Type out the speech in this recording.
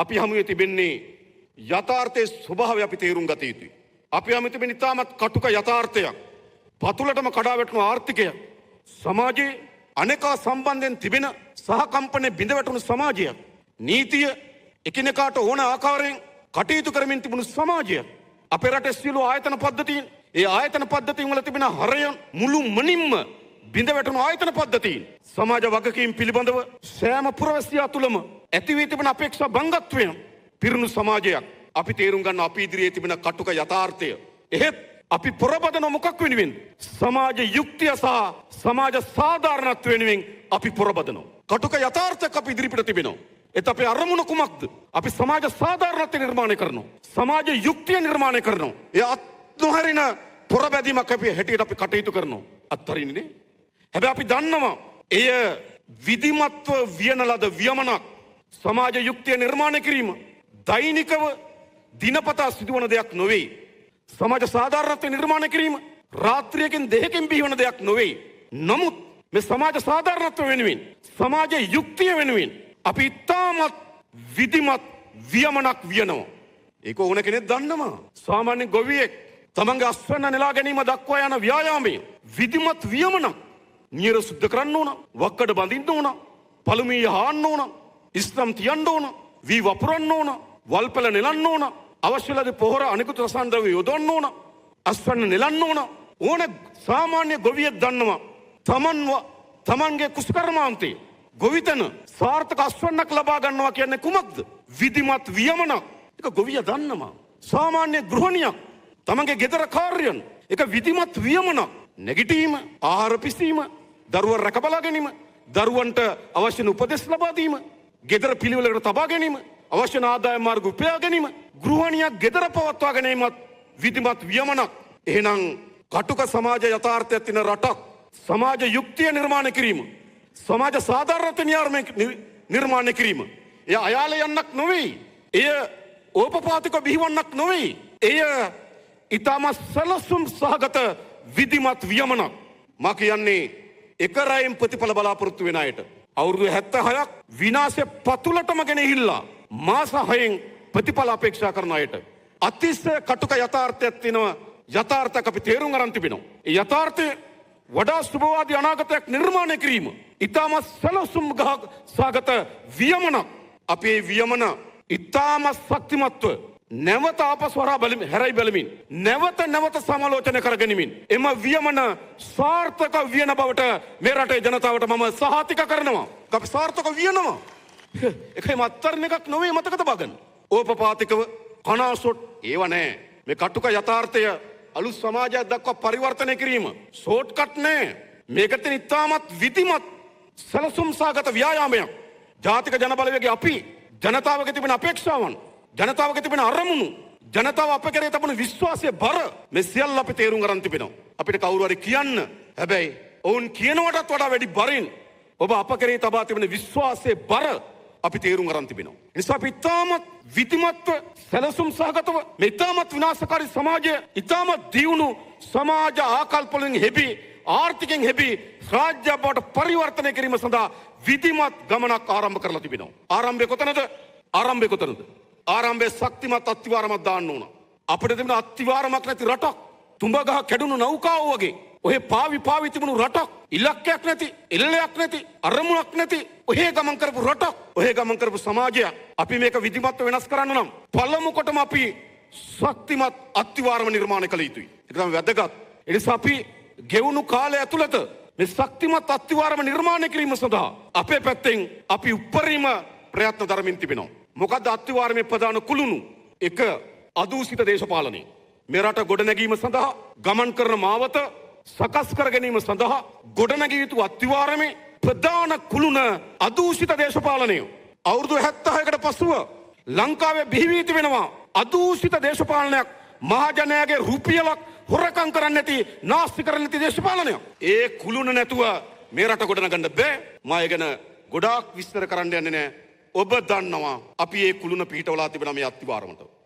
අපි හමුවේ තිබෙන්නේ යථාර්ථයේ ස්වභාවය අපි තේරුම් ගත යුතුයි. අපි හමුවේ තිබෙන ඉතාමත් කටුක යථාර්ථයක්. පතුලටම කඩා වැටුණු ආර්ථිකය. සමාජයේ අනේකා සම්බන්ධයෙන් තිබෙන සහකම්පනයේ බිඳ වැටුණු සමාජයක්. නීතිය එකිනෙකාට ඕන ආකාරයෙන් කටයුතු කරමින් තිබුණු සමාජයක්. අපේ රටේ සියලු ආයතන පද්ධතීන් ඒ ආයතන පද්ධතීන් වල තිබෙන හරය මුළු මනින්ම බිඳ වැටුණු ආයතන පද්ධතීන් සමාජ වගකීම් පිළිබඳව සෑම පුරවැසියා තුළම ඇති වී තිබෙන අපේක්ෂා බංගත්වයෙන් පිරුණු සමාජයක්. අපි තේරුම් ගන්න අපි ඉදිරියේ තිබෙන කටුක යථාර්ථය. එහෙත් අපි පොරබදන මොකක් වෙනුවෙන්? සමාජ යුක්තිය සහ සමාජ සාධාරණත්ව වෙනුවෙන් අපි පොරබදනවා. කටුක යථාර්ථයක් අපි ඉදිරිපිට තිබෙනවා. ඒත් අපේ අරමුණ කුමක්ද? අපි සමාජ සාධාරණත්වය නිර්මාණය කරනවා. සමාජ යුක්තිය නිර්මාණය කරනවා. ඒ අත්නොහැරෙන පොරබැදීමක් අපි හැටියට අපි කටයුතු කරනවා. අත්තරින්නේ නේ? හැබැයි අපි දන්නවා එය විධිමත්ව වියන ලද වියමනක්. සමාජ යුක්තිය නිර්මාණය කිරීම දෛනිකව දිනපතා සිදුවන දෙයක් නොවේ. සමාජ සාධාරණත්වය නිර්මාණය කිරීම රාත්‍රියකින් දෙකකින් බිහිවන දෙයක් නොවේ. නමුත් මේ සමාජ සාධාරණත්වය වෙනුවෙන් සමාජ යුක්තිය වෙනුවෙන් අපි ඉතාමත් විධිමත් වියමනක් වියනවා. ඒක ඕන කෙනෙක් දන්නවා. සාමාන්‍ය ගොවියෙක් තමන්ගේ අස්වැන්න නෙලා ගැනීම දක්වා යන ව්‍යායාමය විධිමත් වියමනක්. නියර සුද්ධ කරන්න ඕන, වක්කඩ බඳින්න ඕන, පළුමිය හාන්න ඕන, ඉස්නම් තියන්න ඕන, වී වපුරන්න ඕන, වල්පල නෙලන්න ඕන, අවශ්‍ය ලද පොහොර අනිකුත් රසායන ද්‍රව්‍ය යොදවන්න ඕන, අස්වැන්න නෙලන්න ඕන. ඕන සාමාන්‍ය ගොවියෙක් දන්නවා තමන්ගේ කුසකර්මාන්තේ ගොවිතැන සාර්ථක අස්වැන්නක් ලබා ගන්නවා කියන්නේ කුමක්ද? විධිමත් වියමනක්. ඒක ගොවිය දන්නවා. සාමාන්‍ය ගෘහණියක් තමන්ගේ ගෙදර කාර්යයන් ඒක විධිමත් වියමනක්. නැගිටීම, ආහාර පිසීම, දරුවන් රැක බලා ගැනීම, දරුවන්ට අවශ්‍ය උපදෙස් ලබා දීම, ගෙදර පිළිවෙලකට තබා ගැනීම, අවශ්‍ය ආදායම් මාර්ග උපයා ගැනීම, ගෘහණියක් ගෙදර පවත්වා ගැනීමත් විධිමත් වියමනක්. එහෙනම් කටුක සමාජ යථාර්ථයක් තියෙන රටක් සමාජ යුක්තිය නිර්මාණය කිරීම, සමාජ සාධාරණත්වය නිර්මාණය කිරීම. එය අයාල යන්නක් නොවේ. එය ඕපපාතික බිහිවන්නක් නොවේ. එය ඊටම සලසුම් සහගත විධිමත් වියමනක්. මා කියන්නේ එක රැයෙන් ප්‍රතිඵල බලාපොරොත්තු වෙන අයට අවුරුදු 76ක් විනාශය පතුලටම ගෙනහිල්ලා මාස 6න් ප්‍රතිඵල අපේක්ෂා කරන අයට අතිශය කටුක යථාර්ථයක් තියෙනවා. යථාර්ථයක් අපි තේරුම් අරන් තිබෙනවා. ඒ යථාර්ථය වඩා සුබවාදී අනාගතයක් නිර්මාණය කිරීම ඊටම සලසුම් සහගත වියමනක්. අපේ වියමන ඊටම ශක්තිමත්ව නැවත ආපසු හැරයි බලමින් නැවත සමාලෝචනය කරගනිමින් එම වියමන සාර්ථක වියන බවට මේ රටේ ජනතාවට මම සහතික කරනවා. අපි සාර්ථක වියනවා. ඒකයි මත්තරන එකක් නොවේ. මතකද බගන්න. ඕපපාතිකව කනාසොට් ඒව නෑ. මේ කටුක යථාර්ථය අලුත් සමාජයක් දක්වා පරිවර්තනය කිරීම ෂෝට්කට් නෑ. මේකට ඉතාමත් විධිමත් සැලසුම් සහගත ව්‍යායාමයක්. ජාතික ජනබලවේගයේ අපි ජනතාවගේ තිබෙන අපේක්ෂාවන්, ජනතාවගේ තිබෙන අරමුණු, ජනතාව අප කෙරේ තිබෙන විශ්වාසයේ බර මේ සියල්ල අපි තේරුම් ගන්න තිබෙනවා. අපිට කවුරු හරි කියන්න හැබැයි ඔවුන් කියනවටත් වඩා වැඩි බරින් ඔබ අප කෙරේ තබා තිබෙන විශ්වාසයේ බර අපි තේරුම් ගන්න තිබෙනවා. ඒ නිසා අපි ඉතාමත් විධිමත්ව සැලසුම් සහගතව මේ ඉතාමත් විනාශකාරී සමාජය ඉතාමත් දියුණු සමාජ ආකල්ප වලින් හෙබි ආර්ථිකයෙන් හෙබි රාජ්‍ය බවට පරිවර්තනය කිරීම සඳහා විධිමත් ගමනක් ආරම්භ කරලා තිබෙනවා. ආරම්භය කොතනද? ආරම්භයේ ශක්තිමත් අත්තිවාරමක් දාන්න ඕන. අපිට තිබෙන අත්තිවාරමක් නැති රටක්, තුඹ ගහ කැඩුණු නෞකාව වගේ ඔහේ පාවි තිබුණු රටක්, ඉලක්කයක් නැති, එල්ලයක් නැති, අරමුණක් නැති ඔහේ ගමන් කරපු රටක්, ඔහේ ගමන් කරපු සමාජයක්. අපි මේක විධිමත්ව වෙනස් කරන්න නම් පළමු කොටම අපි ශක්තිමත් අත්තිවාරම නිර්මාණය කළ යුතුයි. ඒක තමයි වැදගත්. ඒ නිසා අපි ගෙවුණු කාලය ඇතුළත මේ ශක්තිමත් අත්තිවාරම නිර්මාණය කිරීම සඳහා අපේ පැත්තෙන් අපි උපරිම ප්‍රයත්න දරමින් තිබෙනවා. මොකද අත්තිවාරමේ ප්‍රධාන කුළුණු එක අදූෂිත දේශපාලනය. මේ රට ගොඩනැගීම සඳහා ගමන් කරන මාවත සකස් කර ගැනීම සඳහා ගොඩනැගිය යුතු අත්තිවාරමේ ප්‍රධාන කුළුණ අදූෂිත දේශපාලනය. අවුරුදු 76කට පසුව ලංකාවේ බිහි වී තිබෙනවා අදූෂිත දේශපාලනයක්. මහජනයාගේ රුපියලක් හොරකම් කරන්නේ නැති, නාස්ති කරන්නේ නැති දේශපාලනයක්. ඒ කුළුණ නැතුව මේ රට ගොඩනගන්න බෑ. මම ඒ ගැන ගොඩාක් විස්තර කරන්න යන්නේ නැහැ. ඔබ දන්නවා අපි ඒ කුළුණ පිටවලා තිබෙනා මේ අත්තිවාරමට.